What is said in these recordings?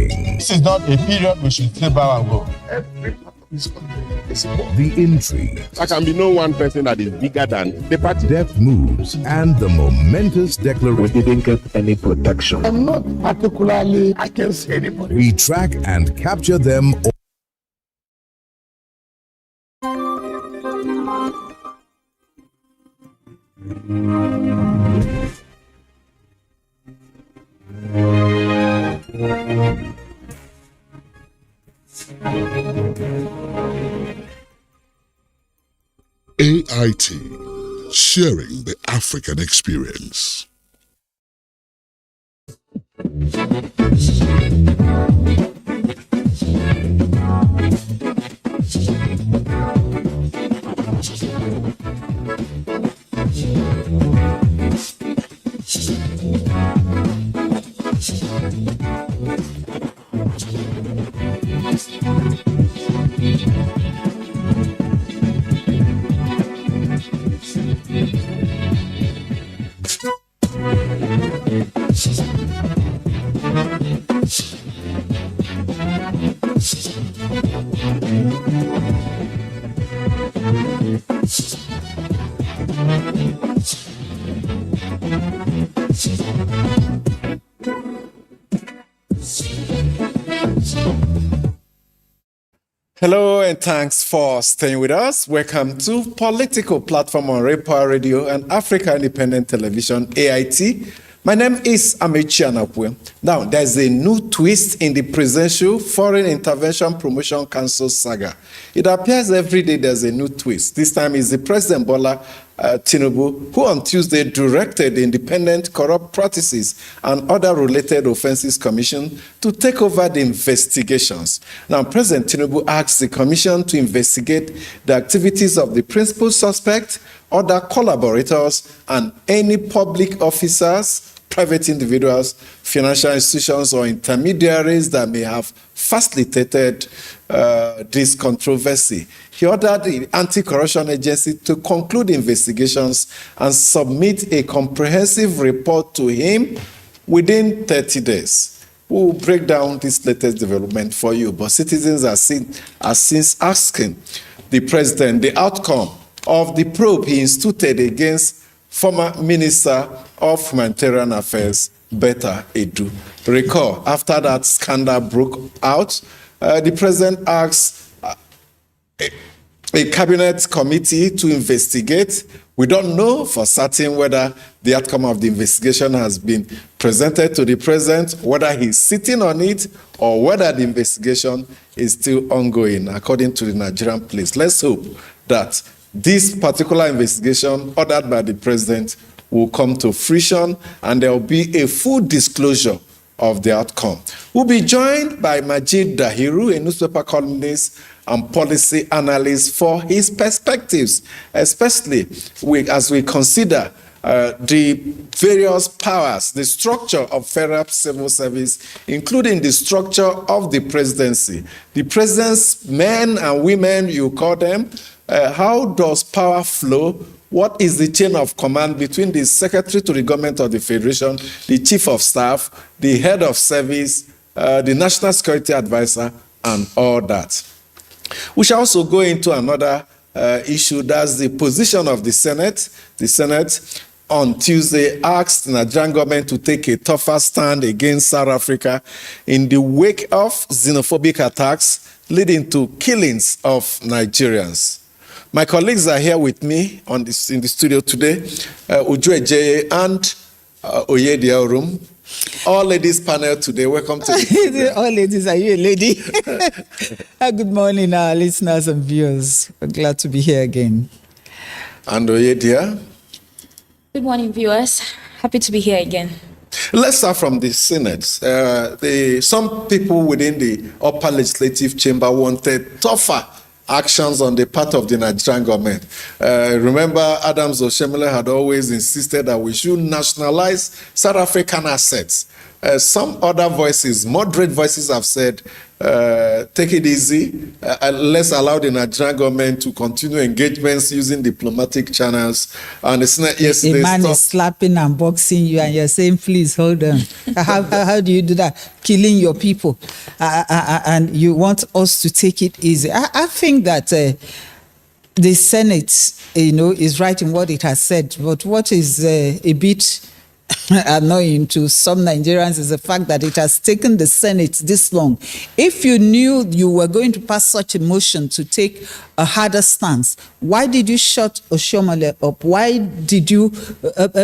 happening. This is not a period we should say bow and go. Every part of this country is poor. The intrigue. There can be no one person that is bigger than the party. Deft moves and the momentous declaration. We didn't get any protection. I'm not particularly against anybody. We track and capture them all. AIT, sharing the African experience. Hello and thanks for staying with us. Welcome to Political Platform on Repower Radio and Africa Independent Television, AIT. My name is Amechi Anapwe. Now, there's a new twist in the Presidential Foreign Intervention Promotion Council saga. It appears every day there's a new twist. This time is the President Bola Tinubu, who on Tuesday directed the Independent Corrupt Practices and Other Related Offences Commission to take over the investigations. Now, President Tinubu asked the commission to investigate the activities of the principal suspect, other collaborators, and any public officers, private individuals, financial institutions, or intermediaries that may have facilitated this controversy. He ordered the anti-corruption agency to conclude investigations and submit a comprehensive report to him within 30 days. We will break down this latest development for you, but citizens are since asking the president the outcome of the probe he instituted against former Minister of Humanitarian Affairs, Betta Edu. Recall, after that scandal broke out, the president asked a cabinet committee to investigate. We don't know for certain whether the outcome of the investigation has been presented to the president, whether he's sitting on it, or whether the investigation is still ongoing, according to the Nigerian police. Let's hope that this particular investigation ordered by the president will come to fruition and there will be a full disclosure of the outcome. We'll be joined by Majid Dahiru, a newspaper columnist and policy analyst, for his perspectives, especially as we consider the various powers, the structure of federal civil service, including the structure of the presidency. The president's men and women, you call them, how does power flow? What is the chain of command between the secretary to the government of the federation, the chief of staff, the head of service, the national security advisor, and all that? We shall also go into another issue, that's the position of the Senate. The Senate on Tuesday asked the Nigerian government to take a tougher stand against South Africa in the wake of xenophobic attacks leading to killings of Nigerians. My colleagues are here with me in the studio today, Uju Ejeye and Oyedi Orum. All ladies panel today. Welcome to the studio. All ladies, are you a lady? Good morning, our listeners and viewers. We're glad to be here again. And Oyedi. Good morning, viewers. Happy to be here again. Let's start from the Senate. Some people within the upper legislative chamber wanted tougher actions on the part of the Nigerian government. Remember, Adams Oshemele had always insisted that we should nationalize South African assets. Some other voices, moderate voices, have said take it easy. Let's allow the Nigerian government to continue engagements using diplomatic channels. And it's not yesterday. A man is slapping and boxing you, and you're saying, "Please hold on." How do you do that? Killing your people, and you want us to take it easy. I think that the Senate, is right in what it has said. But what is a bit annoying to some Nigerians is the fact that it has taken the Senate this long. If you knew you were going to pass such a motion to take a harder stance, why did you shut Oshomole up? Why did you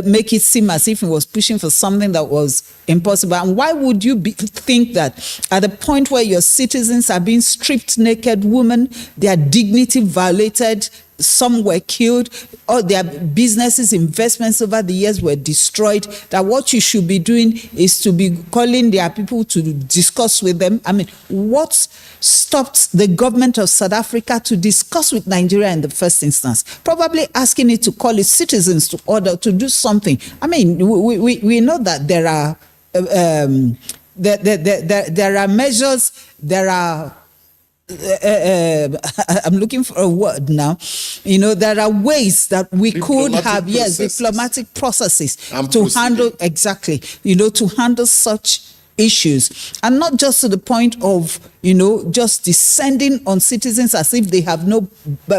make it seem as if he was pushing for something that was impossible? And why would you think that at the point where your citizens are being stripped naked, women, their dignity violated, some were killed, all their businesses, investments over the years were destroyed, that what you should be doing is to be calling their people to discuss with them? I mean, what stopped the government of South Africa to discuss with Nigeria in the first instance? Probably asking it to call its citizens to order to do something. I mean, we know that there are there are measures, there are I'm looking for a word now. There are ways that we could have, diplomatic processes to handle, to handle such issues, and not just to the point of, just descending on citizens as if they have no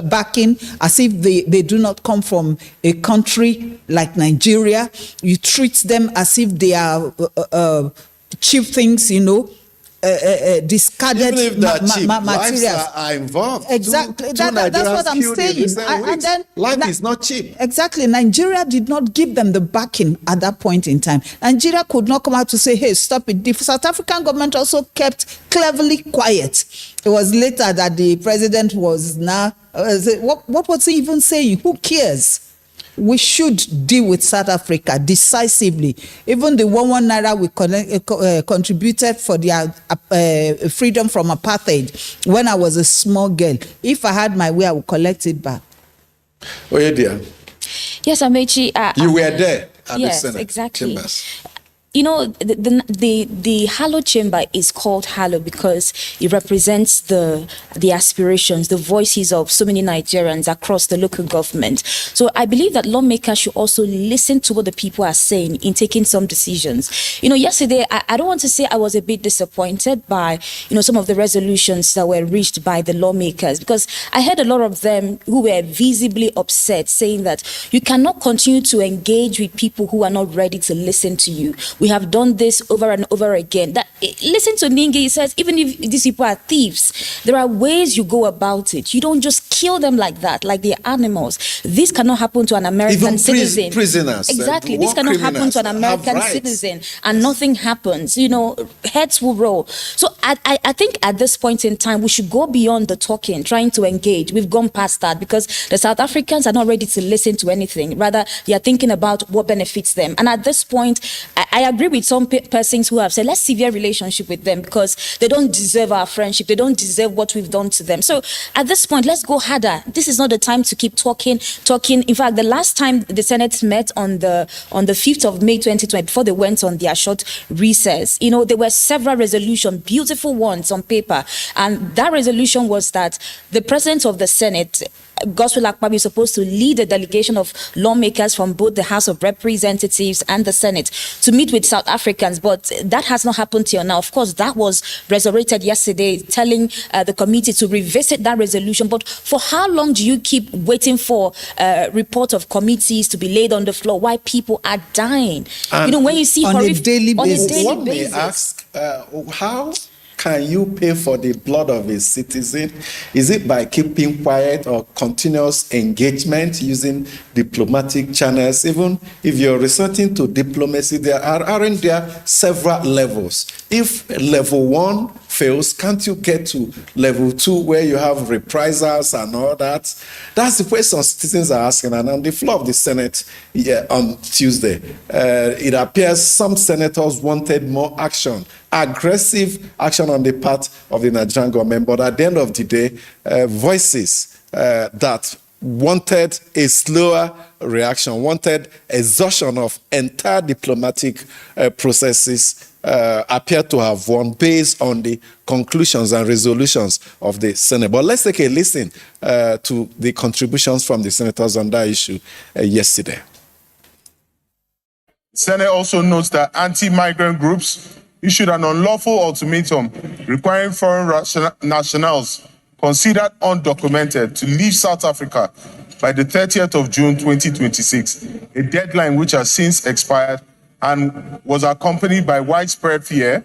backing, as if they do not come from a country like Nigeria. You treat them as if they are cheap things, discarded materials are involved. Exactly. That's what I'm saying. And then life is not cheap. Exactly. Nigeria did not give them the backing at that point in time. Nigeria could not come out to say, "Hey, stop it." The South African government also kept cleverly quiet. It was later that the president was now. What was he even saying? Who cares? We should deal with South Africa decisively. Even the 1 naira we contributed for their freedom from apartheid when I was a small girl. If I had my way, I would collect it back. Oh, yeah, dear. Yes, Amechi. You were there at yes, the Senate exactly. chambers. The Halo Chamber is called Halo because it represents the aspirations, the voices of so many Nigerians across the local government. So I believe that lawmakers should also listen to what the people are saying in taking some decisions. Yesterday, I don't want to say I was a bit disappointed by, some of the resolutions that were reached by the lawmakers, because I heard a lot of them who were visibly upset, saying that you cannot continue to engage with people who are not ready to listen to you. We have done this over and over again. Listen to Ningi, he says, even if these people are thieves, there are ways you go about it. You don't just kill them like that, like they're animals. This cannot happen to an American citizen. Prisoners. Exactly. This cannot happen to an American citizen and nothing happens. Heads will roll. So I think at this point in time, we should go beyond the talking, trying to engage. We've gone past that because the South Africans are not ready to listen to anything. Rather, they are thinking about what benefits them. And at this point, I agree with some persons who have said, let's sever relationship with them because they don't deserve our friendship. They don't deserve what we've done to them. So at this point, let's go harder. This is not the time to keep talking. In fact, the last time the Senate met on the 5th of May 2020, before they went on their short recess, there were several resolutions, beautiful ones on paper. And that resolution was that the president of the Senate, Gospel Akpabio, is supposed to lead a delegation of lawmakers from both the House of Representatives and the Senate to meet with South Africans, but that has not happened till now. Of course, that was resurrected yesterday, telling the committee to revisit that resolution. But for how long do you keep waiting for a report of committees to be laid on the floor while people are dying? When you see on a daily basis. One may ask, how can you pay for the blood of a citizen? Is it by keeping quiet or continuous engagement using diplomatic channels? Even if you're resorting to diplomacy, aren't there several levels? If level 1 fails, can't you get to level 2 where you have reprisals and all that? That's the question citizens are asking. And on the floor of the Senate on Tuesday, it appears some senators wanted more action, aggressive action on the part of the Nigerian government. But at the end of the day, voices that wanted a slower reaction, wanted exhaustion of entire diplomatic processes, appear to have won based on the conclusions and resolutions of the Senate. But let's take a listen to the contributions from the senators on that issue yesterday. Senate also notes that anti-migrant groups issued an unlawful ultimatum requiring foreign nationals considered undocumented to leave South Africa by the 30th of June 2026, a deadline which has since expired and was accompanied by widespread fear,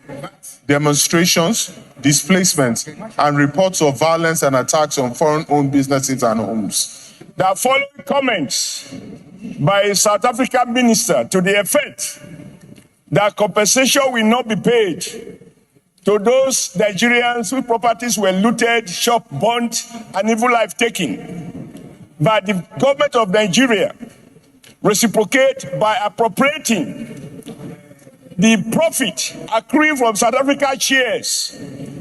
demonstrations, displacements, and reports of violence and attacks on foreign-owned businesses and homes. The following comments by a South African minister to the effect that compensation will not be paid to those Nigerians whose properties were looted, shop burnt, and even life taken, but the government of Nigeria reciprocate by appropriating the profit accruing from South Africa shares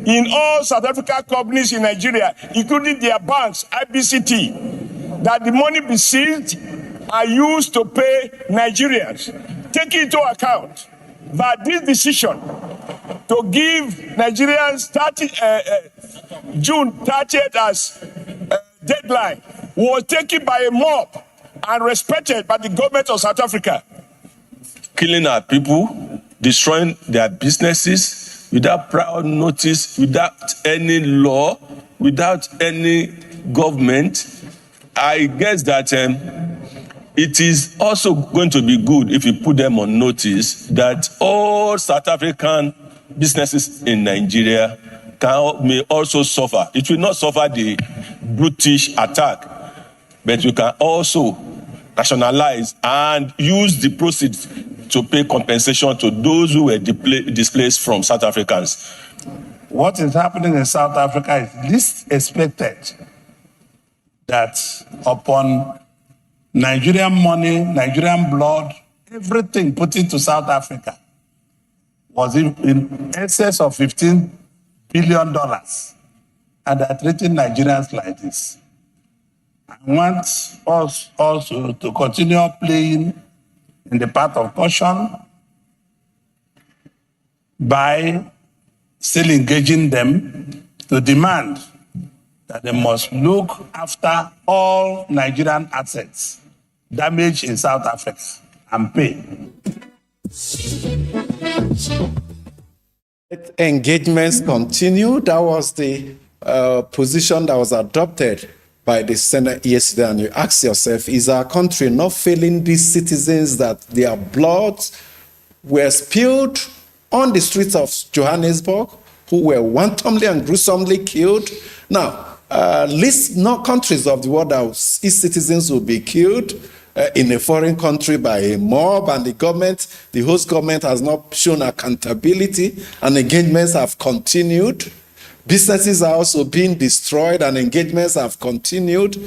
in all South Africa companies in Nigeria, including their banks, IBCT, that the money be seized are used to pay Nigerians. Take into account that this decision to give Nigerians June 30th as deadline was taken by a mob and respected by the government of South Africa. Killing our people, destroying their businesses without prior notice, without any law, without any government. I guess that it is also going to be good if you put them on notice that all South African businesses in Nigeria may also suffer. It will not suffer the brutish attack, but you can also nationalize and use the proceeds to pay compensation to those who were displaced from South Africans. What is happening in South Africa is least expected that upon Nigerian money, Nigerian blood, everything put into South Africa was in excess of $15 billion. And they're treating Nigerians like this. I want us also to continue playing in the path of caution by still engaging them to demand that they must look after all Nigerian assets damaged in South Africa and pay. Engagements continue. That was the position that was adopted by the Senate yesterday. And you ask yourself, is our country not failing these citizens that their blood were spilled on the streets of Johannesburg, who were wantonly and gruesomely killed? Now, list no countries of the world that its citizens will be killed in a foreign country by a mob, and the host government has not shown accountability, and engagements have continued. Businesses are also being destroyed and engagements have continued.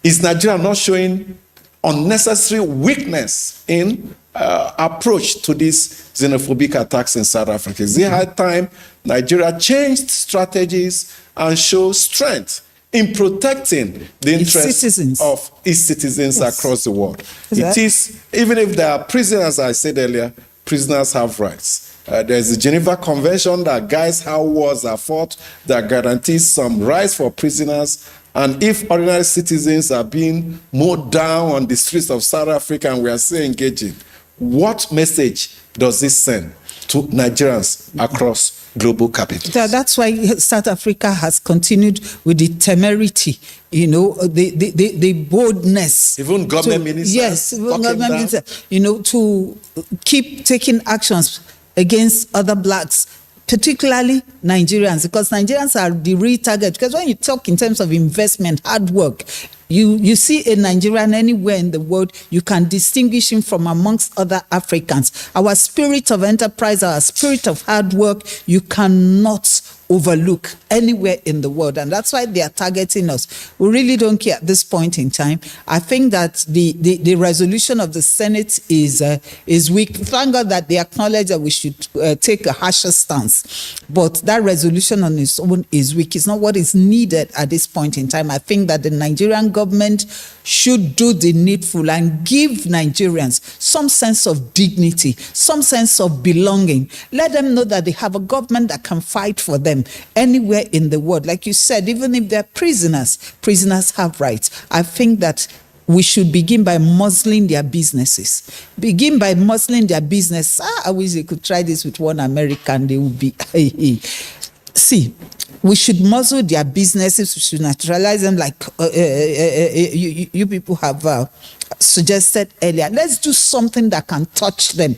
Is Nigeria not showing unnecessary weakness in approach to these xenophobic attacks in South Africa? Is it high time Nigeria changed strategies and show strength in protecting the interests of its citizens across the world? It is, even if there are prisoners, I said earlier, prisoners have rights. There's the Geneva Convention that guides how wars are fought, that guarantees some rights for prisoners. And if ordinary citizens are being mowed down on the streets of South Africa and we are still engaging, what message does this send to Nigerians across global capital? That's why South Africa has continued with the temerity, the boldness. Even government ministers. Yes, government ministers, to keep taking actions against other blacks, particularly Nigerians, because Nigerians are the real target. Because when you talk in terms of investment, hard work, you see a Nigerian anywhere in the world, you can distinguish him from amongst other Africans. Our spirit of enterprise, our spirit of hard work, you cannot overlook anywhere in the world, and that's why they are targeting us. We really don't care at this point in time. I think that the resolution of the Senate is weak. Thank God that they acknowledge that we should take a harsher stance, but that resolution on its own is weak. It's not what is needed at this point in time. I think that the Nigerian government should do the needful and give Nigerians some sense of dignity, some sense of belonging. Let them know that they have a government that can fight for them anywhere in the world. Like you said, even if they're prisoners have rights. I think that we should begin by muzzling their businesses. Begin by muzzling their business. I wish they could try this with one American. They would be, See, we should muzzle their businesses. We should naturalize them like you people have suggested earlier. Let's do something that can touch them,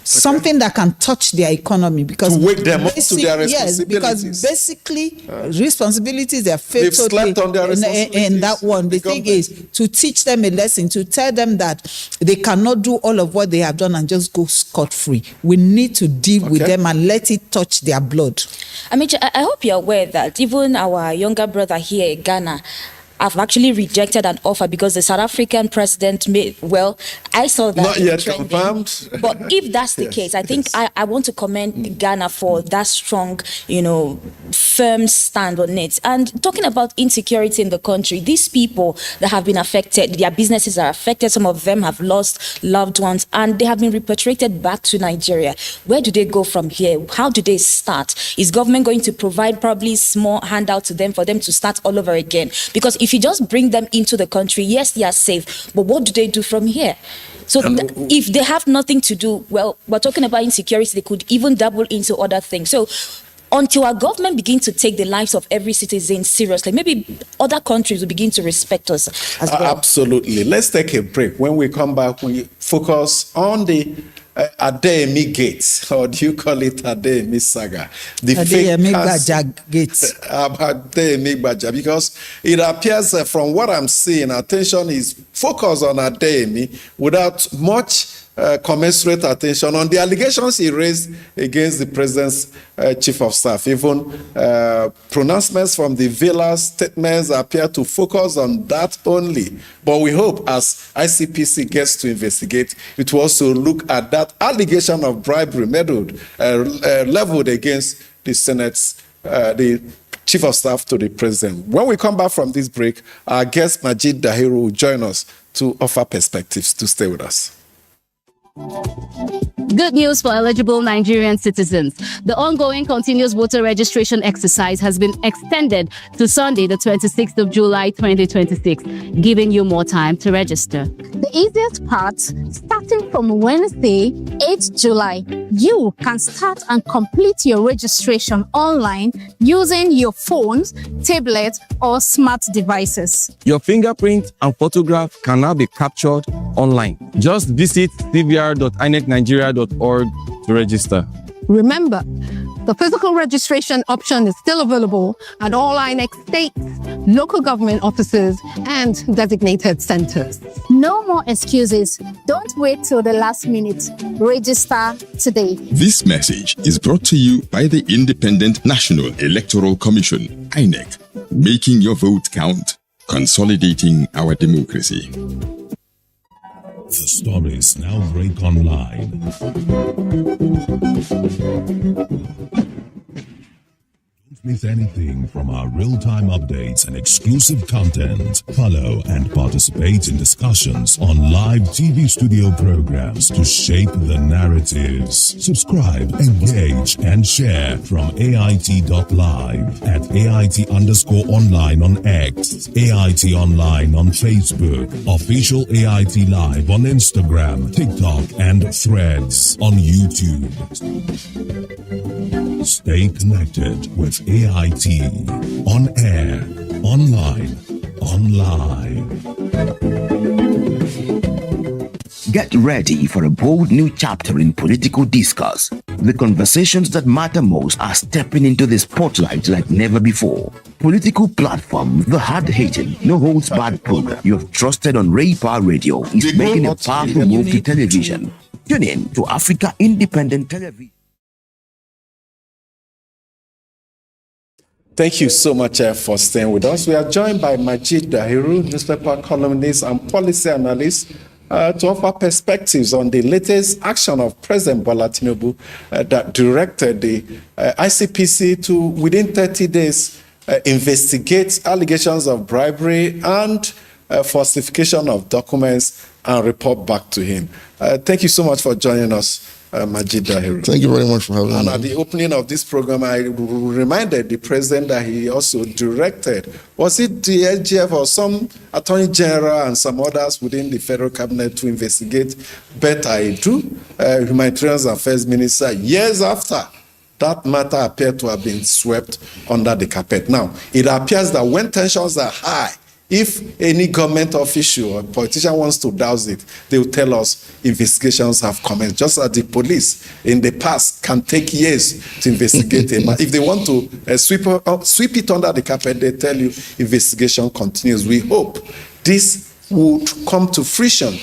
something that can touch their economy, because to wake them up to their responsibilities. Yes, because basically responsibilities are fatal. They've slept on their responsibilities. In that one, the thing is to teach them a lesson, to tell them that they cannot do all of what they have done and just go scot-free. We need to deal with them and let it touch their blood. I hope you're aware that even our younger brother here in Ghana have actually rejected an offer because the South African president made, well, I saw that. Not yet confirmed. But if that's the case, I think I want to commend Ghana for that strong, firm stand on it. And talking about insecurity in the country, these people that have been affected, their businesses are affected, some of them have lost loved ones, and they have been repatriated back to Nigeria. Where do they go from here? How do they start? Is government going to provide probably small handout to them for them to start all over again? Because if you just bring them into the country, yes, they are safe, but what do they do from here? So if they have nothing to do, well, we're talking about insecurity, they could even double into other things. So until our government begins to take the lives of every citizen seriously, maybe other countries will begin to respect us as well. Absolutely. Let's take a break. When we come back, we focus on the Adeyemi Gates, or do you call it Adeyemi saga? The Adeyemi Gbaja Gates. Adeyemi Gbaja, because it appears from what I'm seeing, attention is focused on Adeyemi without much commensurate attention on the allegations he raised against the president's chief of staff. Even pronouncements from the Villa statements appear to focus on that only. But we hope as ICPC gets to investigate, it will also look at that allegation of bribery leveled against the Senate's, the chief of staff to the president. When we come back from this break, our guest Majid Dahiru will join us to offer perspectives. To stay with us. Good news for eligible Nigerian citizens. The ongoing continuous voter registration exercise has been extended to Sunday, the 26th of July, 2026, giving you more time to register. The easiest part, starting from Wednesday, 8th July, you can start and complete your registration online using your phones, tablets, or smart devices. Your fingerprint and photograph can now be captured online. Just visit cvr.inecnigeria.org to register. Remember, the physical registration option is still available at all INEC states, local government offices, and designated centers. No more excuses. Don't wait till the last minute. Register today. This message is brought to you by the Independent National Electoral Commission, INEC, making your vote count, consolidating our democracy. The stories now break online. Don't miss anything from our real-time updates and exclusive content. Follow and participate in discussions on live TV studio programs to shape the narratives. Subscribe, engage, and share from AIT.live at AIT_online on X, AIT Online on Facebook, Official AIT Live on Instagram, TikTok, and Threads on YouTube. Stay connected with AIT, on air, online, online. Get ready for a bold new chapter in political discourse. The conversations that matter most are stepping into the spotlight like never before. Political platform, the hard-hitting, no-holds-barred program you have trusted on Raypower Radio is making a powerful move to television. Tune in to Africa Independent Television. Thank you so much for staying with us. We are joined by Majid Dahiru, newspaper columnist and policy analyst, to offer perspectives on the latest action of President Bola Tinubu that directed the ICPC to, within 30 days, investigate allegations of bribery and falsification of documents and report back to him. Thank you so much for joining us, Majid Dahiru. Thank you very much for having me. And at the opening of this program, I reminded the president that he also directed, was it the SGF or some attorney general and some others within the federal cabinet to investigate Betta Edu, humanitarian affairs minister, years after that matter appeared to have been swept under the carpet. Now, it appears that when tensions are high, if any government official or politician wants to douse it, they will tell us investigations have commenced. Just as the police in the past can take years to investigate a matter. If they want to sweep it under the carpet, they tell you investigation continues. We hope this would come to fruition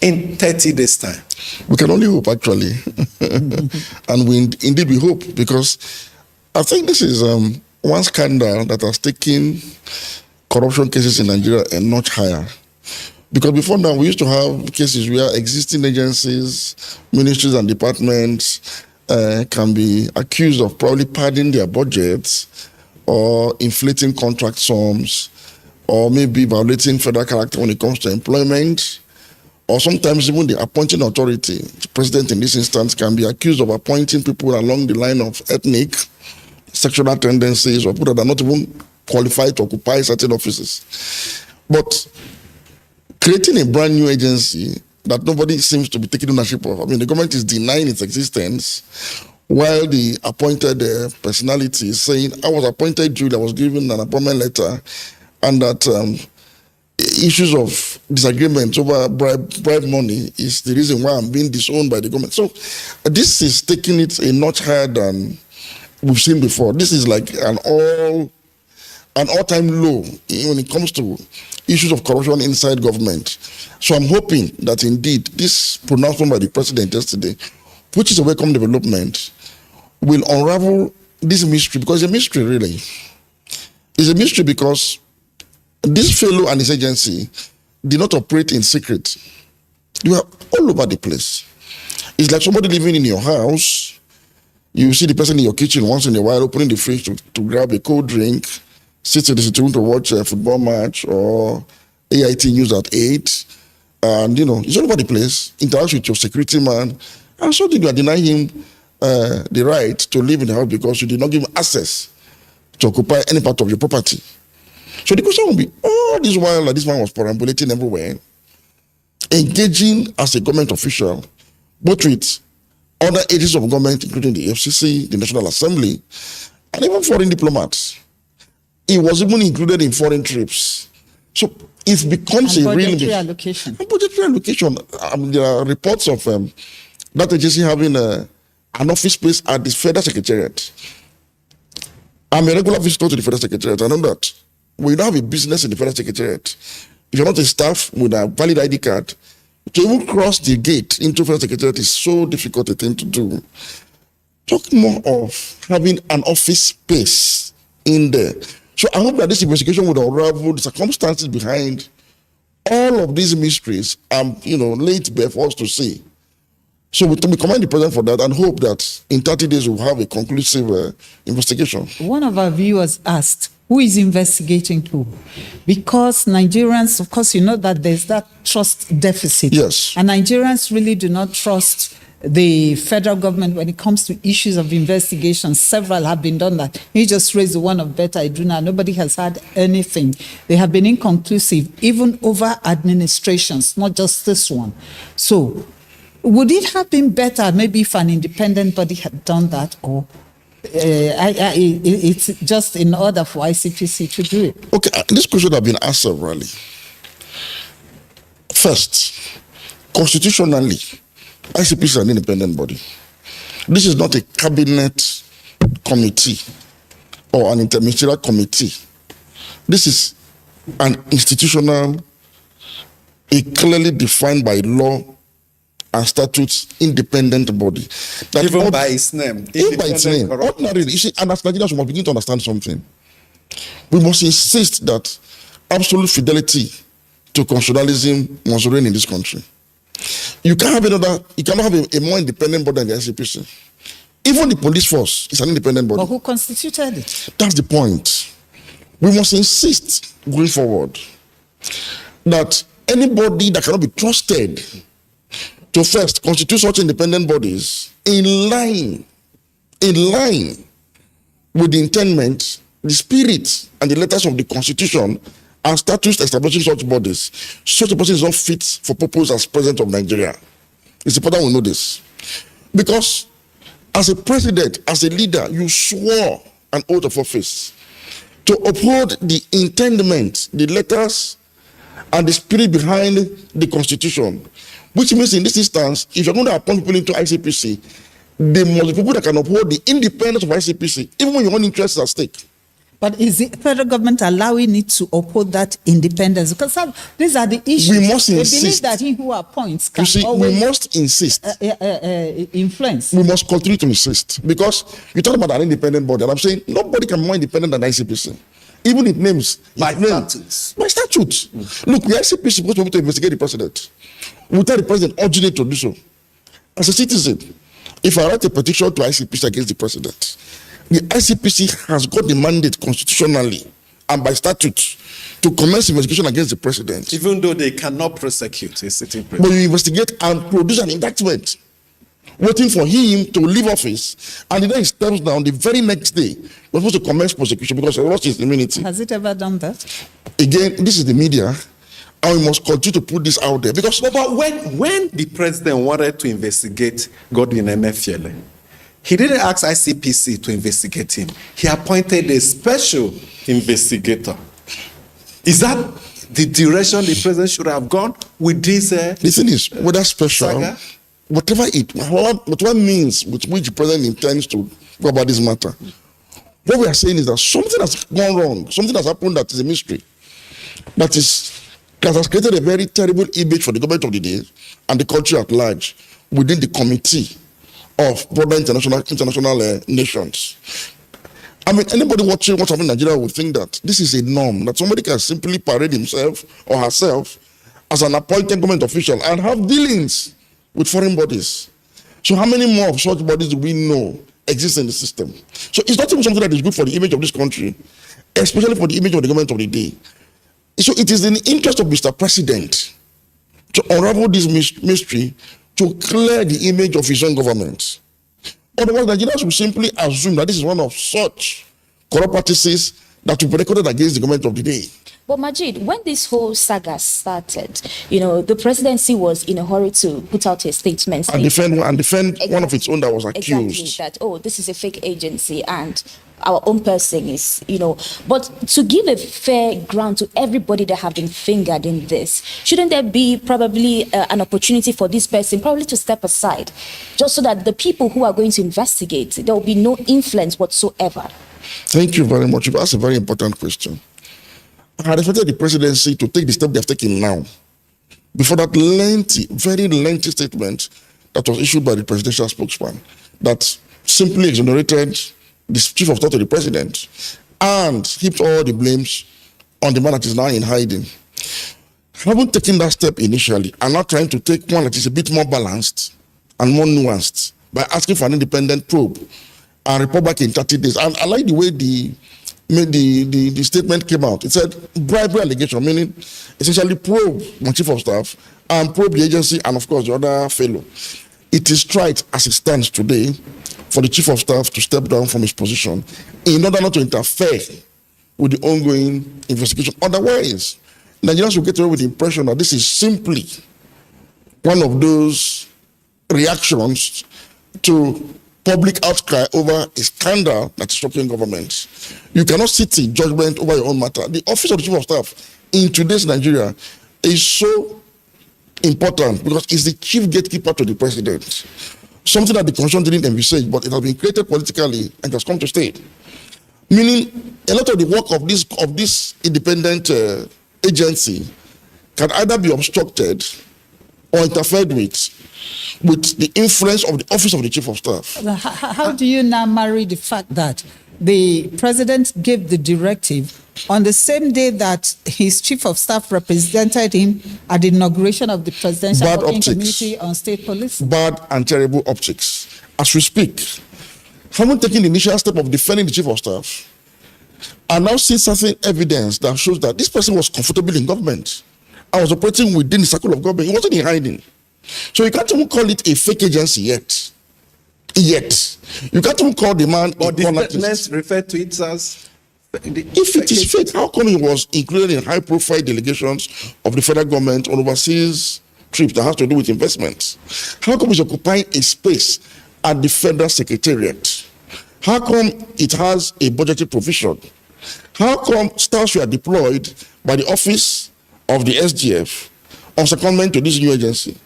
in 30 days' time. We can only hope, actually. And indeed we hope, because I think this is one scandal that has taken corruption cases in Nigeria a notch higher. Because before now, we used to have cases where existing agencies, ministries and departments can be accused of probably padding their budgets or inflating contract sums or maybe violating federal character when it comes to employment, or sometimes even the appointing authority, the president in this instance, can be accused of appointing people along the line of ethnic, sexual tendencies, or people that are not even qualified to occupy certain offices. But creating a brand new agency that nobody seems to be taking ownership of, I mean, the government is denying its existence, while the appointed personality is saying, I was appointed Jude, I was given an appointment letter, and that issues of disagreement over bribe money is the reason why I'm being disowned by the government. So this is taking it a notch higher than we've seen before. This is like an all-time low when it comes to issues of corruption inside government. So I'm hoping that indeed this pronouncement by the president yesterday, which is a welcome development, will unravel this mystery, because it's a mystery really. It's a mystery because this fellow and his agency did not operate in secret. They were all over the place. It's like somebody living in your house. You see the person in your kitchen once in a while opening the fridge to grab a cold drink, sit in the sitting room to watch a football match or AIT news at 8. And, it's all over the place. Interact with your security man. And so you are denying him the right to live in the house because you did not give him access to occupy any part of your property. So the question will be, all this while this man was perambulating everywhere, engaging as a government official, both with other agencies of government, including the FCC, the National Assembly, and even foreign diplomats. He was even included in foreign trips. So it becomes a real budgetary allocation. Budgetary allocation. There are reports of that agency having an office space at the Federal Secretariat. I'm a regular visitor to the Federal Secretariat. I know that. We don't have a business in the Federal Secretariat. If you're not a staff with a valid ID card, to even cross the gate into Federal Secretariat is so difficult a thing to do. Talk more of having an office space in there. So I hope that this investigation would unravel the circumstances behind all of these mysteries and, lay it bare for us to see. So we commend the president for that and hope that in 30 days we'll have a conclusive investigation. One of our viewers asked, who is investigating who? Because Nigerians, of course, that there's that trust deficit. Yes. And Nigerians really do not trust the federal government when it comes to issues of investigation. Several have been done that. You just raised the one of Betta Edu. Nobody has had anything. They have been inconclusive, even over administrations, not just this one. So would it have been better maybe if an independent body had done that, or it's just in order for ICPC to do it? Okay, this question has been asked severally. First, constitutionally, ICPC is an independent body. This is not a cabinet committee or an interministerial committee. This is an institutional, a clearly defined by law and statutes independent body. Even by its name. Even by its name. Ordinarily, you see, and as Nigerians, we must begin to understand something. we must insist that absolute fidelity to constitutionalism must reign in this country. You cannot have a more independent body than the ICPC. Even the police force is an independent body. But who constituted it? That's the point. We must insist going forward that anybody that cannot be trusted to first constitute such independent bodies in line with the intent, the spirit, and the letters of the Constitution and statutes establishing such bodies, such a person is not fit for purpose as president of Nigeria. It's important we know this. Because as a president, as a leader, you swore an oath of office to uphold the intendment, the letters, and the spirit behind the Constitution. Which means in this instance, if you're going to appoint people into ICPC, they must be people that can uphold the independence of ICPC, even when your own interests are at stake. But is the federal government allowing it to uphold that independence? Because these are the issues. We must insist. They believe that he who appoints can we must insist. Influence. We must continue to insist. Because you talk about an independent body, and I'm saying nobody can be more independent than ICPC. Even it names. By statutes. By statutes. Look, the ICPC is supposed to be able to investigate the president. Without the president urging it to do so. As a citizen, if I write a petition to ICPC against the president, the ICPC has got the mandate constitutionally and by statute to commence investigation against the president. Even though they cannot prosecute a sitting president. But you investigate and produce an indictment, waiting for him to leave office, and then he steps down the very next day. We're supposed to commence prosecution because he lost his immunity. Has it ever done that? Again, this is the media, and we must continue to put this out there. Because but when the president wanted to investigate Godwin Emefiele, he didn't ask ICPC to investigate him. He appointed a special investigator. Is that the direction the president should have gone with this? The thing is, whether special, saga? whatever means with which the president intends to go about this matter, what we are saying is that something has gone wrong, something has happened that is a mystery, that has created a very terrible image for the government of the day and the country at large within the committee of broader international nations. I mean, anybody watching what's happening in Nigeria would think that this is a norm, that somebody can simply parade himself or herself as an appointed government official and have dealings with foreign bodies. So how many more of such bodies do we know exist in the system? So it's not even something that is good for the image of this country, especially for the image of the government of the day. So it is in the interest of Mr. President to unravel this mystery, to clear the image of his own government. Otherwise, Nigerians will simply assume that this is one of such corrupt practices that will be recorded against the government of the day. But Majid, when this whole saga started, the presidency was in a hurry to put out a statement. And defend exactly, one of its own that was accused. Exactly, that, this is a fake agency and our own person is, But to give a fair ground to everybody that have been fingered in this, shouldn't there be probably an opportunity for this person probably to step aside, just so that the people who are going to investigate, there will be no influence whatsoever? Thank you very much. You've asked a very important question. I had expected the presidency to take the step they have taken now, before that very lengthy statement that was issued by the presidential spokesman that simply exonerated the chief of staff to the president and heaped all the blames on the man that is now in hiding. Having taken that step initially, and now trying to take one that is a bit more balanced and more nuanced by asking for an independent probe and report back in 30 days. And I like the way the statement came out. It said bribery allegation, meaning essentially probe my chief of staff and probe the agency and of course the other fellow. It is right as it stands today for the chief of staff to step down from his position in order not to interfere with the ongoing investigation. Otherwise, Nigerians will get away with the impression that this is simply one of those reactions to public outcry over a scandal that is shocking government. You cannot sit in judgment over your own matter. The office of the chief of staff in today's Nigeria is so important because it's the chief gatekeeper to the president. Something that the constitution didn't envisage, but it has been created politically and has come to stay. Meaning, a lot of the work of this independent agency can either be obstructed or interfered with the influence of the office of the chief of staff. How do you now marry the fact that the president gave the directive on the same day that his chief of staff represented him at the inauguration of the Presidential Bad Working optics. Committee on State Police. Bad and terrible optics. As we speak, having taken the initial step of defending the chief of staff, I now see certain evidence that shows that this person was comfortable in government and was operating within the circle of government. He wasn't in hiding. So you can't even call it a fake agency yet. You can't even call the man. But the statements refer to it as. If it is fake, how come he was included in high-profile delegations of the federal government on overseas trips that has to do with investments? How come he's occupying a space at the federal secretariat? How come it has a budgetary provision? How come staffs were deployed by the office of the SGF on secondment to this new agency?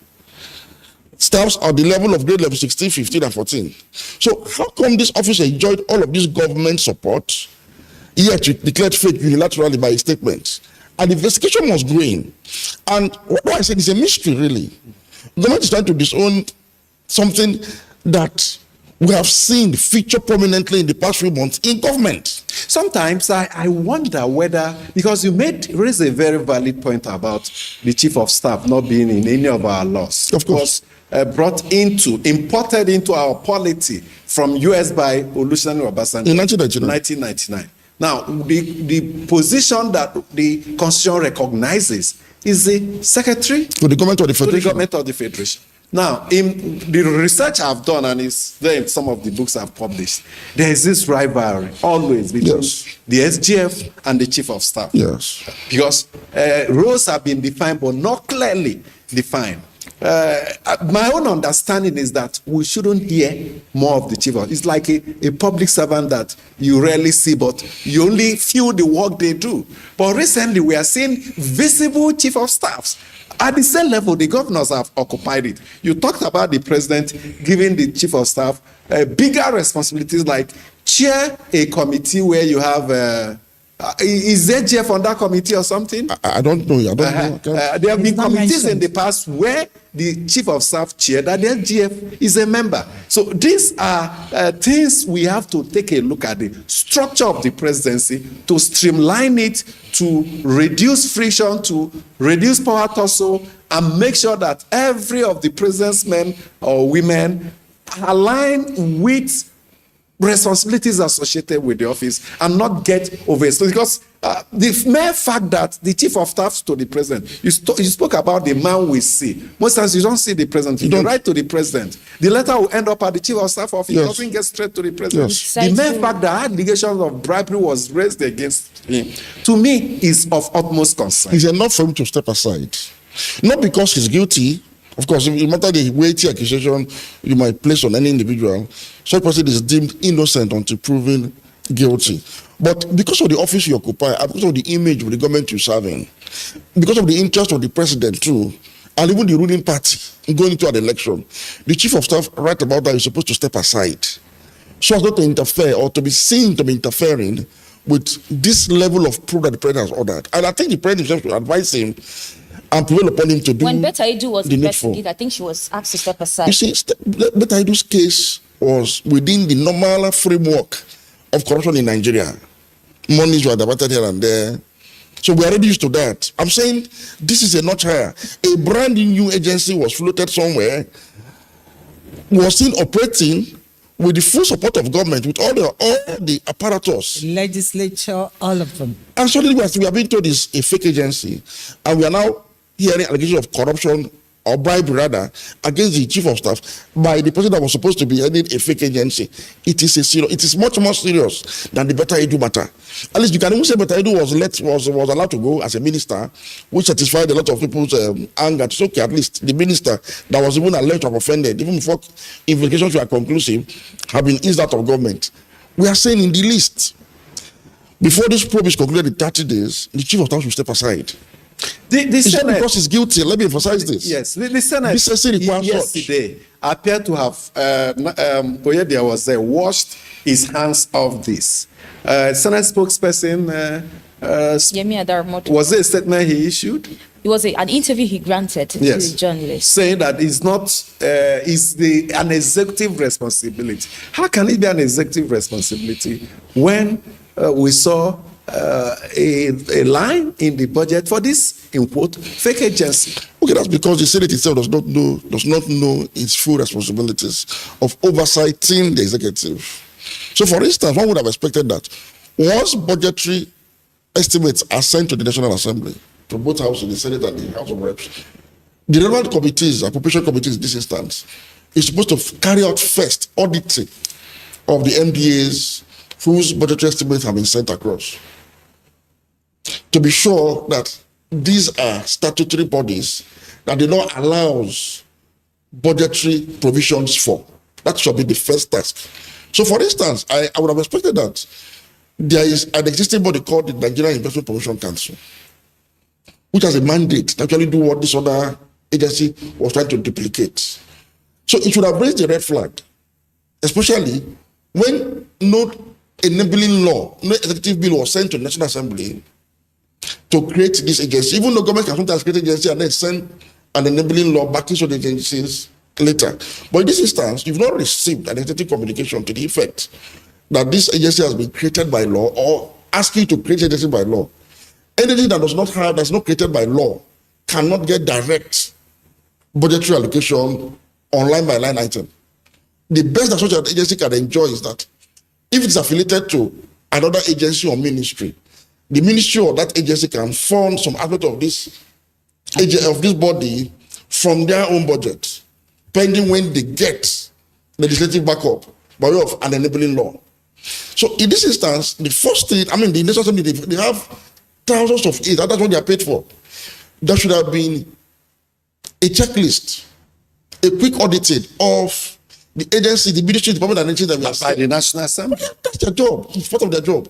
Staffs at the level of grade level 16, 15, and 14. So how come this office enjoyed all of this government support, yet declared fake unilaterally by a statement? And the investigation was growing. And what I said is a mystery, really. The government is trying to disown something that we have seen feature prominently in the past few months in government. Sometimes I wonder whether, because you raised a very valid point about the chief of staff not being in any of our laws. Of course. Imported into our polity from US by Olusegun Obasanjo in 1999. Now, the position that the Constitution recognizes is the secretary to the government of the Federation. Now, in the research I've done, and it's there in some of the books I've published, there is this rivalry always between the SGF and the chief of staff. Yes. Because roles have been defined, but not clearly defined. My own understanding is that we shouldn't hear more of the chief of. It's like a public servant that you rarely see, but you only feel the work they do. But recently, we are seeing visible chief of staffs. At the same level, the governors have occupied it. You talked about the president giving the chief of staff bigger responsibilities, like chair a committee where you have. Is there Jeff on that committee or something? I don't know. There have been committees in the past where the chief of staff chair that the SGF is a member. So these are things we have to take a look at, the structure of the presidency, to streamline it, to reduce friction, to reduce power tussle, and make sure that every of the president's men or women align with responsibilities associated with the office and not get overexposed. Because the mere fact that the chief of staff to the president, you spoke about the man we see. Most times you don't see the president. You write to the president. The letter will end up at the chief of staff office. It doesn't get straight to the president. The mere fact that allegations of bribery was raised against him, to me, is of utmost concern. It's enough for him to step aside. Not because he's guilty. Of course, no matter the weighty accusation you might place on any individual, such person is deemed innocent until proven guilty. But because of the office you occupy, and because of the image of the government you're serving, because of the interest of the president too, and even the ruling party going into an election, the chief of staff, right about that, is supposed to step aside so as not to interfere or to be seen to be interfering with this level of proof that the president has ordered. And I think the president himself should advise him and prevail upon him to do. When Betta Edu was the needful. investigated, I think she was asked to step aside. You see, Betta Edu's case was within the normal framework of corruption in Nigeria. Monies were diverted here and there. So we are already used to that. I'm saying this is a notch higher. A brand new agency was floated somewhere, was seen operating with the full support of government, with all the apparatus. Legislature, all of them. And suddenly we are being told it's a fake agency. And we are now hearing allegations of corruption, or bribery rather, against the chief of staff by the person that was supposed to be heading a fake agency. It is much more serious than the Betta Edu matter. At least you can even say Betta Edu was allowed to go as a minister, which satisfied a lot of people's anger. It's okay, at least the minister that was even alleged to have offended, even before investigations were conclusive, have been eased out of government. We are saying in the list, before this probe is concluded in 30 days, the chief of staff should step aside. It's not because he's guilty. Let me emphasize this. Yes, the Senate yesterday appeared to have, there was washed his hands of this. Senate spokesperson, Yemi Adarmoto. Was it a statement he issued? It was an interview he granted to the journalist. Saying that it's not, an executive responsibility. How can it be an executive responsibility when we saw a line in the budget for this, in quote, fake agency. Okay, that's because the Senate itself does not know its full responsibilities of oversighting the executive. So, for instance, one would have expected that once budgetary estimates are sent to the National Assembly, to both houses, the Senate and the House of Reps, the relevant committees, appropriation committees in this instance, is supposed to carry out first auditing of the MDAs whose budgetary estimates have been sent across, to be sure that these are statutory bodies that the law allows budgetary provisions for. That should be the first task. So, for instance, I would have expected that there is an existing body called the Nigerian Investment Promotion Council, which has a mandate to actually do what this other agency was trying to duplicate. So it should have raised the red flag, especially when no enabling law, no executive bill was sent to the National Assembly to create this agency. Even though government can sometimes create an agency and then send an enabling law back into the agencies later. But in this instance, you've not received an executive communication to the effect that this agency has been created by law or asking you to create an agency by law. Anything that that's not created by law cannot get direct budgetary allocation on line by line item. The best that such an agency can enjoy is that if it's affiliated to another agency or ministry, the ministry or that agency can fund some aspect of this body from their own budget, pending when they get legislative backup by way of an enabling law. So in this instance, the first thing, the National Assembly, they have thousands of aides, that's what they are paid for. There should have been a checklist, a quick auditing of the agency, the ministry, department, and agency that we have by the National Assembly. That's their job. It's part of their job.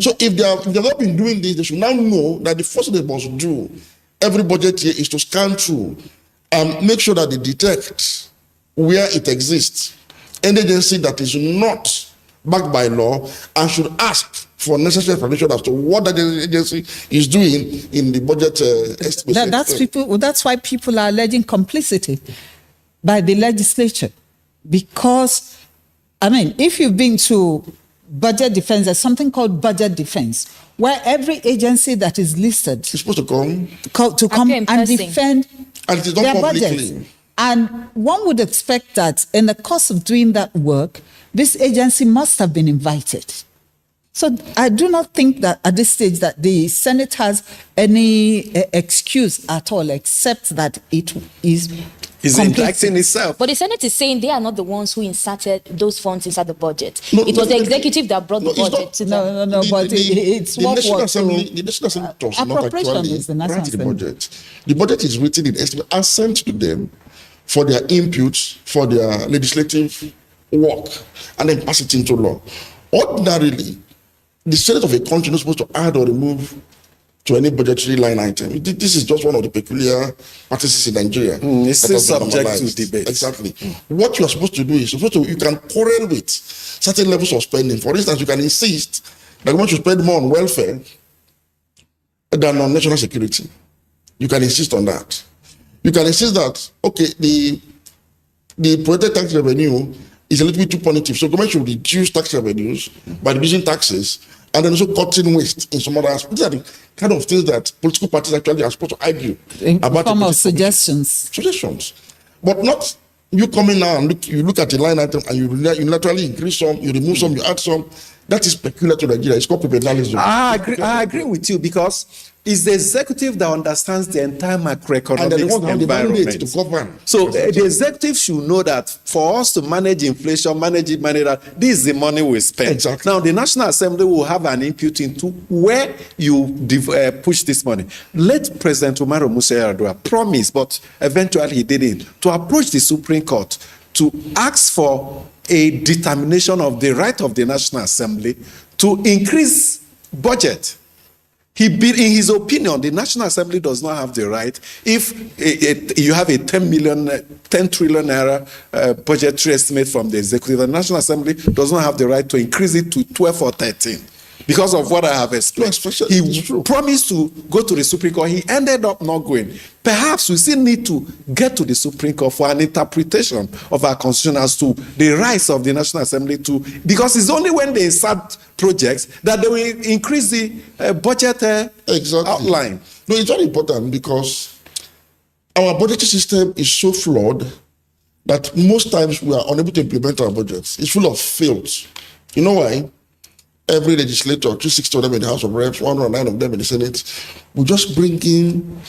So if they have not been doing this, they should now know that the first thing they must do every budget year is to scan through and make sure that they detect where it exists any agency that is not backed by law and should ask for necessary information as to what that agency is doing in the budget estimate. That's why people are alleging complicity by the legislature. Because, if you've been to budget defense, there's something called budget defense, where every agency that is listed is supposed to come and defend and it is done their publicly. budgets. And one would expect that in the course of doing that work, this agency must have been invited. So I do not think that at this stage that the Senate has any excuse at all, except that it is injecting itself. But the Senate is saying they are not the ones who inserted those funds inside the budget. It was the executive that brought the budget to them. It's the National Assembly does not actually write the budget. The budget is written in estimate and sent to them for their inputs, for their legislative work, and then pass it into law. Ordinarily, the Senate of a country is not supposed to add or remove to any budgetary line item. This is just one of the peculiar practices in Nigeria. It's still subject to debate. Exactly. What you are supposed to do is you can quarrel with certain levels of spending. For instance, you can insist that government should spend more on welfare than on national security. You can insist on that. You can insist that, okay, the projected tax revenue is a little bit too punitive. So government should reduce tax revenues by reducing taxes and then also cutting waste in some other aspects. These are the kind of things that political parties actually are supposed to argue about. Form of suggestions. But not you coming now and you look at the line item and you unilaterally increase some, you remove some, you add some. That is peculiar to Nigeria. It's called propagandism. I agree with you, because it's the executive that understands the entire macroeconomic environment. To govern. So the executive should know that for us to manage inflation, manage that, this is the money we spend. Exactly. Now, the National Assembly will have an input into where you push this money. Let President Umaru Musa Yar'Adua promise, but eventually he didn't, to approach the Supreme Court to ask for a determination of the right of the National Assembly to increase budget. In his opinion, the National Assembly does not have the right. If you have a 10 trillion naira budgetary estimate from the executive, the National Assembly does not have the right to increase it to 12 or 13. because of what I have explained. He promised to go to the Supreme Court. He ended up not going. Perhaps we still need to get to the Supreme Court for an interpretation of our constitution as to the rights of the National Assembly to, because it's only when they start projects that they will increase the budget outline. No, it's very important because our budgetary system is so flawed that most times we are unable to implement our budgets. It's full of fails. You know why? Every legislator, 260 of them in the House of Reps, 109 of them in the Senate, will just bring in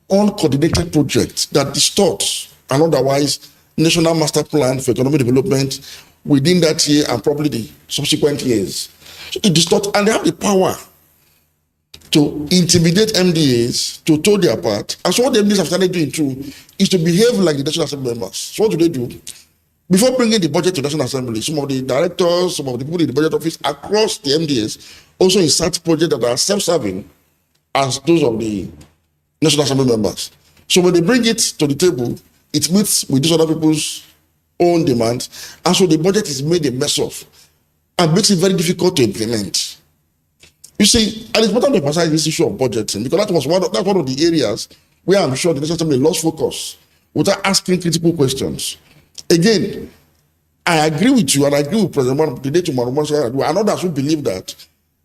uncoordinated projects that distort an otherwise national master plan for economic development within that year and probably the subsequent years. So it distorts, and they have the power to intimidate MDAs, to toe their part. And so what the MDAs have started doing too is to behave like the National Assembly members. So what do they do? Before bringing the budget to the National Assembly, some of the directors, some of the people in the budget office across the MDAs also insert projects that are self-serving as those of the National Assembly members. So when they bring it to the table, it meets with these other people's own demands, and so the budget is made a mess of and makes it very difficult to implement. You see, and it's important to emphasize this issue of budgeting because that's one of the areas where I'm sure the National Assembly lost focus without asking critical questions. Again, I agree with you, and I agree with President the day tomorrow and others who believe that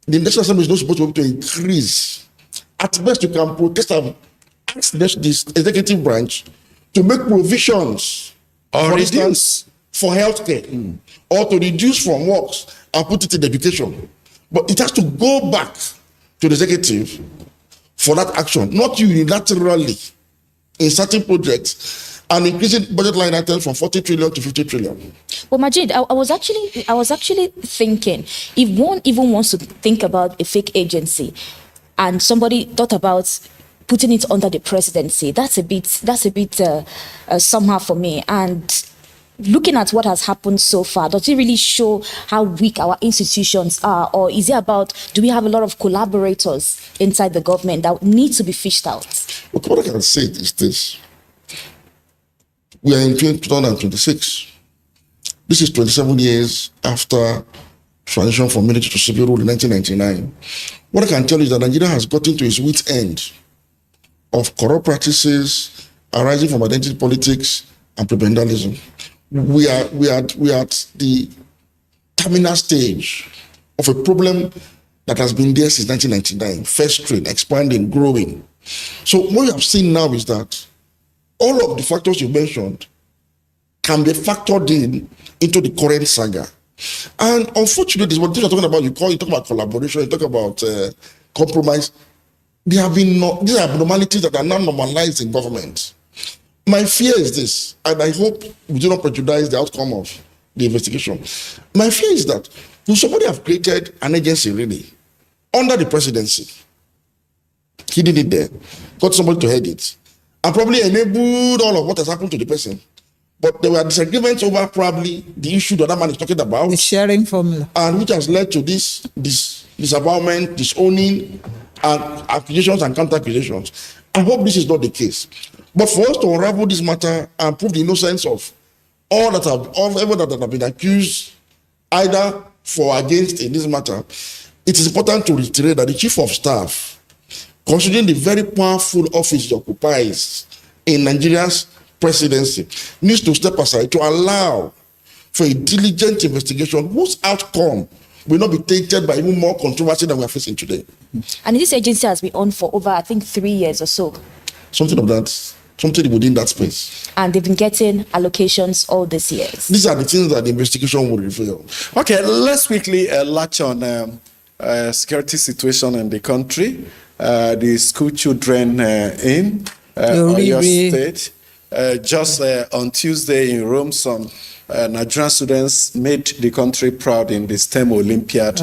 the National Assembly is not supposed to be able to increase. At best, you can protest and ask this executive branch to make provisions, for instance, for healthcare, or to reduce from works and put it in education. But it has to go back to the executive for that action, not unilaterally in certain projects and increasing budget line items from 40 trillion to 50 trillion. Well, Majid, I was actually thinking, if one even wants to think about a fake agency, and somebody thought about putting it under the presidency, that's a bit somehow for me. And looking at what has happened so far, does it really show how weak our institutions are? Or is it about, do we have a lot of collaborators inside the government that need to be fished out? Look, what I can say is this. We are in 2026. This is 27 years after transition from military to civil rule in 1999. What I can tell you is that Nigeria has gotten to its wit's end of corrupt practices arising from identity politics and prebendalism. We are at the terminal stage of a problem that has been there since 1999, festering, expanding, growing. So what you have seen now is that all of the factors you mentioned can be factored into the current saga. And unfortunately, this is what you're talking about. You talk about collaboration, you talk about compromise. There have been these are abnormalities that are now normalized in government. My fear is this, and I hope we do not prejudice the outcome of the investigation. My fear is that will somebody have created an agency really under the presidency, hidden it there, got somebody to head it, and probably enabled all of what has happened to the person. But there were disagreements over probably the issue that man is talking about. The sharing formula. And which has led to this disavowalment, disowning, and accusations and counter-accusations. I hope this is not the case. But for us to unravel this matter and prove the innocence of all that everyone that have been accused, either for or against in this matter, it is important to reiterate that the Chief of Staff, considering the very powerful office he occupies in Nigeria's presidency, needs to step aside to allow for a diligent investigation whose outcome will not be tainted by even more controversy than we are facing today. And this agency has been on for over, I think, 3 years or so. Something of that, something within that space. And they've been getting allocations all these years. These are the things that the investigation will reveal. Okay, let's quickly latch on security situation in the country. The school children in your state. Just on Tuesday in Rome, some Nigerian students made the country proud in the STEM Olympiad,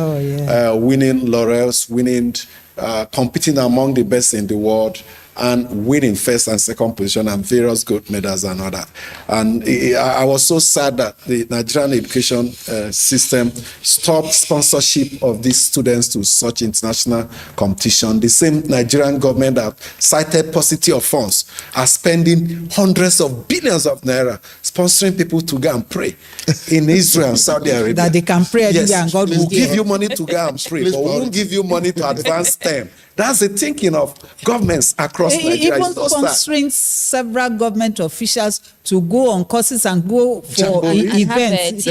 winning laurels, competing among the best in the world. and winning first and second position and various gold medals and all that. And I was so sad that the Nigerian education system stopped sponsorship of these students to such international competition. The same Nigerian government that cited paucity of funds are spending hundreds of billions of naira sponsoring people to go and pray in Israel and Saudi Arabia. That they can pray yes, and God will give you money to go and pray, but we won't give you money to advance them. That's the thinking of governments across Nigeria. Even sponsoring several government officials to go on courses and go for events,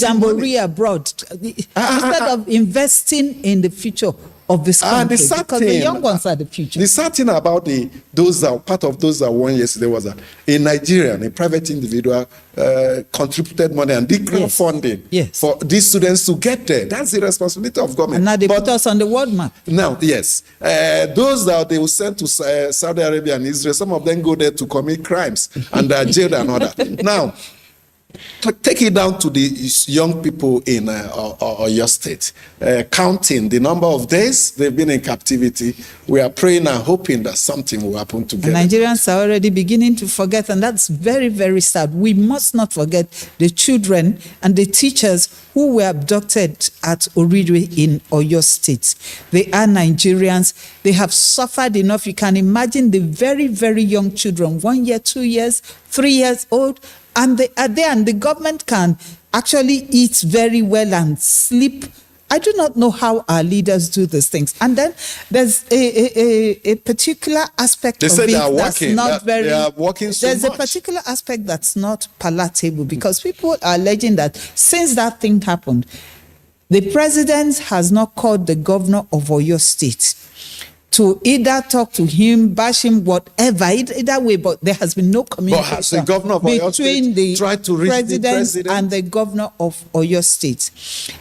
jamboree abroad, instead of investing in the future of this country, because the young ones are the future. The sad thing about part of those that won yesterday was that a Nigerian, a private individual, contributed money and did crowdfunding for these students to get there. That's the responsibility of government. And now they put us on the world map. Now, yes. Those that they will send to Saudi Arabia and Israel, some of them go there to commit crimes and are jailed and all that. Now, take it down to the young people in your state, counting the number of days they've been in captivity. We are praying and hoping that something will happen to them. Nigerians are already beginning to forget, and that's very, very sad. We must not forget the children and the teachers who were abducted at Oridwe in Oyo State. They are Nigerians. They have suffered enough. You can imagine the very, very young children, 1 year, 2 years, 3 years old, and they are there, and the government can actually eat very well and sleep. I do not know how our leaders do these things. And then there's a particular aspect of it that's not very... They are working so There's much. a particular aspect that's not palatable, because people are alleging that since that thing happened, the president has not called the governor of Oyo State to either talk to him, bash him, whatever, either way, but there has been no communication has the governor of Oyo between the president and the governor of Oyo State.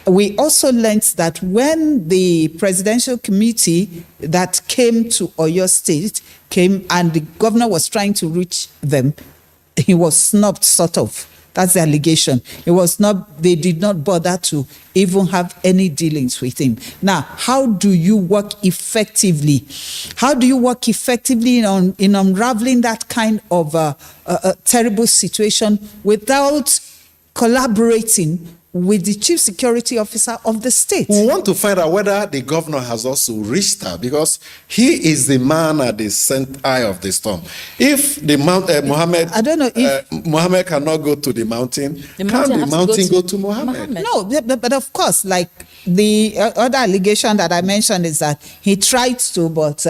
We also learned that when the presidential committee that came to Oyo State came and the governor was trying to reach them, he was snubbed, sort of. That's the allegation. It was not, they did not bother to even have any dealings with him. Now, how do you work effectively? How do you work effectively in unraveling that kind of terrible situation without collaborating with the chief security officer of the state? We want to find out whether the governor has also reached her, because he is the man at the eye of the storm. If the Mohammed, I don't know if Mohammed cannot go to the mountain, can the mountain go to Mohammed? No, but of course, like the other allegation that I mentioned is that he tried to, but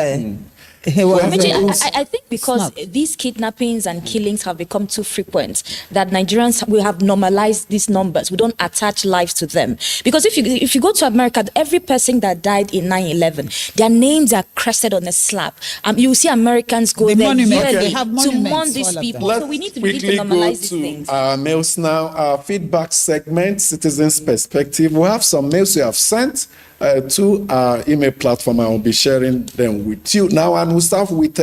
he was. I think because these kidnappings and killings have become too frequent, that Nigerians will have normalized these numbers. We don't attach lives to them. Because if you go to America, every person that died in 9/11, their names are crested on a slab. You see Americans go there yearly to mourn these people. So we need to begin to normalize these things. Our mails now, our feedback segment, Citizens Perspective. We have some mails you have sent to our email platform. I will be sharing them with you now, and we'll start with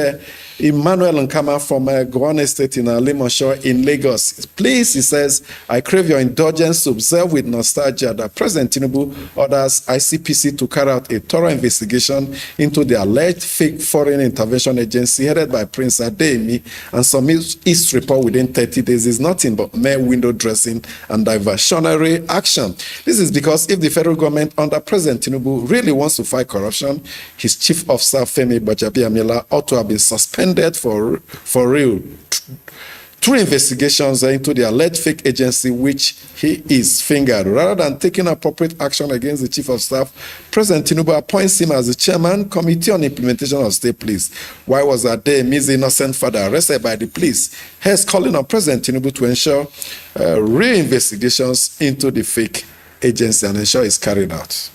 Emmanuel Nkama from Gowon Estate in Limosho in Lagos. Please, he says, I crave your indulgence to observe with nostalgia that President Tinubu orders ICPC to carry out a thorough investigation into the alleged fake foreign intervention agency headed by Prince Adeyemi and submit its report within 30 days is nothing but mere window dressing and diversionary action. This is because if the federal government under President Tinubu really wants to fight corruption, his chief of staff, Femi Gbajabiamila, ought to have been suspended for real through investigations into the alleged fake agency which he is fingered. Rather than taking appropriate action against the chief of staff, President Tinubu appoints him as the chairman, Committee on Implementation of State Police. Why was Adeyemi's innocent father arrested by the police? Hence calling on President Tinubu to ensure real investigations into the fake agency and ensure it's carried out.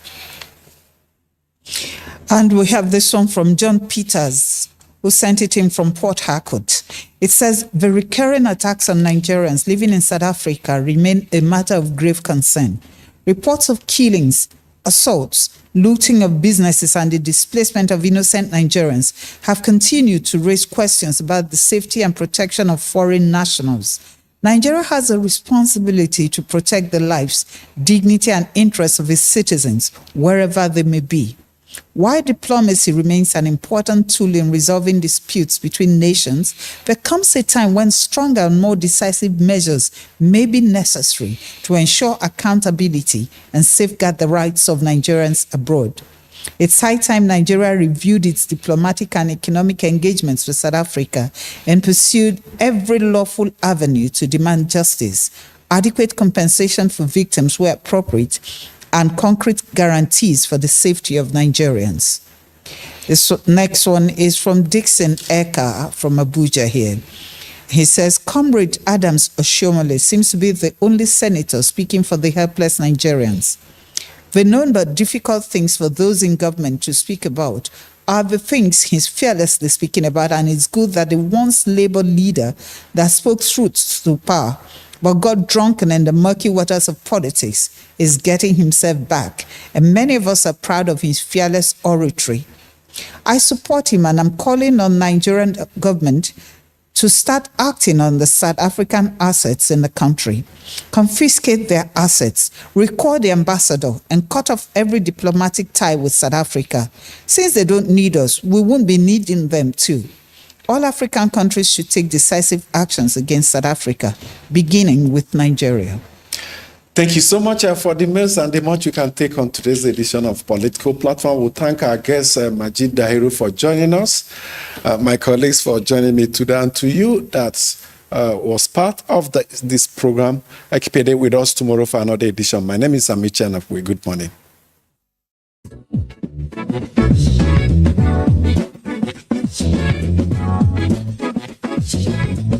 And we have this one from John Peters, who sent it in from Port Harcourt. It says, the recurring attacks on Nigerians living in South Africa remain a matter of grave concern. Reports of killings, assaults, looting of businesses and the displacement of innocent Nigerians have continued to raise questions about the safety and protection of foreign nationals. Nigeria has a responsibility to protect the lives, dignity and interests of its citizens, wherever they may be. While diplomacy remains an important tool in resolving disputes between nations, there comes a time when stronger and more decisive measures may be necessary to ensure accountability and safeguard the rights of Nigerians abroad. It's high time Nigeria reviewed its diplomatic and economic engagements with South Africa and pursued every lawful avenue to demand justice, adequate compensation for victims where appropriate, and concrete guarantees for the safety of Nigerians. This next one is from Dixon Eka from Abuja here. He says, Comrade Adams Oshomole seems to be the only senator speaking for the helpless Nigerians. The known but difficult things for those in government to speak about are the things he's fearlessly speaking about, and it's good that the once Labour leader that spoke truth to power but got drunken in the murky waters of politics is getting himself back, and many of us are proud of his fearless oratory. I support him, and I'm calling on Nigerian government to start acting on the South African assets in the country, confiscate their assets, recall the ambassador, and cut off every diplomatic tie with South Africa. Since they don't need us, we won't be needing them too. All African countries should take decisive actions against South Africa, beginning with Nigeria. Thank you so much for the mails and the much you can take on today's edition of Political Platform. We'll thank our guest, Majid Dahiru, for joining us, my colleagues for joining me today, and to you that was part of this program. Keep it with us tomorrow for another edition. My name is Amici Anapwe. Good morning. Thank you.